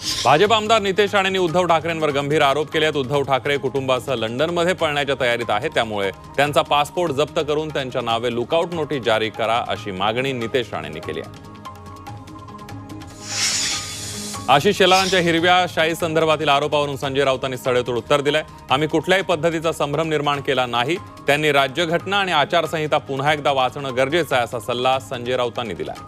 भाजप आमदार नितेश राणेंनी उद्धव ठाकरेंवर गंभीर आरोप केले आहेत। उद्धव ठाकरे कुटुंबासह लंडनमध्ये पळण्याच्या तयारीत आहेत, त्यामुळे त्यांचा पासपोर्ट जप्त करून त्यांच्या नावे लुकआउट नोटीस जारी करा अशी मागणी नितेश राणेंनी केली आहे। आशिष शेलारांच्या हिरव्या शाही संदर्भातील आरोपावरून संजय राऊतांनी सडेतोड उत्तर दिलंय। आम्ही कुठल्याही पद्धतीचा संभ्रम निर्माण केला नाही। त्यांनी राज्यघटना आणि आचारसंहिता पुन्हा एकदा वाचणं गरजेचं आहे असा सल्ला संजय राऊतांनी दिलाय।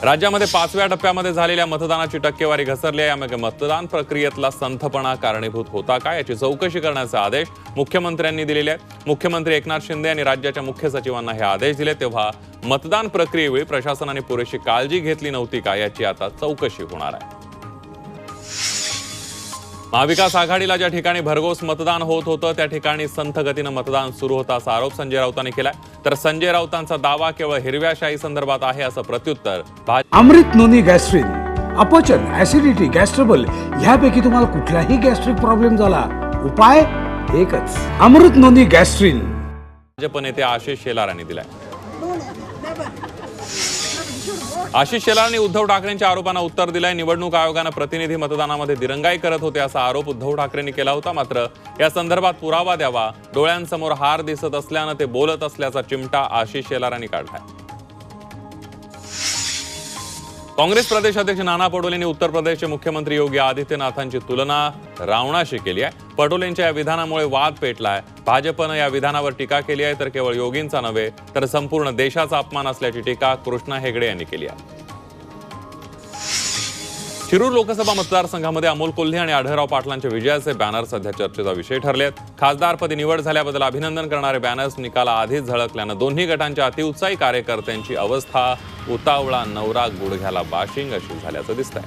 राज्यामध्ये 5व्या टप्प्यामध्ये झालेल्या मतदानाची टक्केवारी घसरली आहे। यामध्ये मतदान प्रक्रियेतला संथपणा कारणीभूत होता का याची चौकशी करण्याचे आदेश मुख्यमंत्र्यांनी दिलेले आहेत। मुख्यमंत्री एकनाथ शिंदे यांनी राज्याच्या मुख्य सचिवांना हे आदेश दिले, तेव्हा मतदान प्रक्रियेवेळी प्रशासनाने पुरेशी काळजी घेतली नव्हती का याची आता चौकशी होणार आहे। महाविकास आघाडीला ज्या ठिकाणी भरघोस मतदान होत होतं त्या ठिकाणी संथ गतीनं मतदान सुरू होतं असा आरोप संजय राऊतांनी केलाय। तर संजय राऊतांचा दावा केवळ हिरव्या शाही संदर्भात आहे असं प्रत्युत्तर अमृत नोनी गॅस्ट्रिन, अपचन, ऍसिडिटी, गॅस्ट्रबल ह्यापैकी तुम्हाला कुठलाही गॅस्ट्रिक प्रॉब्लेम झाला, उपाय एकच, अमृत नोनी गॅस्ट्रिन। भाजप नेते आशिष शेलार यांनी दिलाय। आशिष शेलारांनी उद्धव ठाकरेंच्या आरोपांना उत्तर दिलंय। निवडणूक आयोगानं प्रतिनिधी मतदानामध्ये दिरंगाई करत होते असा आरोप उद्धव ठाकरेंनी केला होता, मात्र या संदर्भात पुरावा द्यावा, डोळ्यांसमोर हार दिसत असल्यानं ते बोलत असल्याचा चिमटा आशिष शेलारांनी काढलाय। काँग्रेस प्रदेश अध्यक्ष नाना पटोलेंनी उत्तर प्रदेशचे मुख्यमंत्री योगी आदित्यनाथांची तुलना रावणाशी केली आहे। पटोलेंच्या या विधानामुळे वाद पेटलाय। भाजपनं या विधानावर टीका केली आहे, तर केवळ योगींचा नव्हे तर संपूर्ण देशाचा अपमान असल्याची टीका कृष्णा हेगडे यांनी केली आहे। शिरूर लोकसभा मतदारसंघामध्ये अमोल कोल्हे आणि आढळराव पाटलांच्या विजयाचे बॅनर सध्या चर्चेचा विषय ठरले आहेत। खासदारपदी निवड झाल्याबद्दल अभिनंदन करणारे बॅनर्स निकालाआधीच झळकल्यानं दोन्ही गटांच्या अतिउत्साही कार्यकर्त्यांची अवस्था उतावळा नवरा गुडघ्याला बाशिंग अशी झाल्याचं दिसतंय।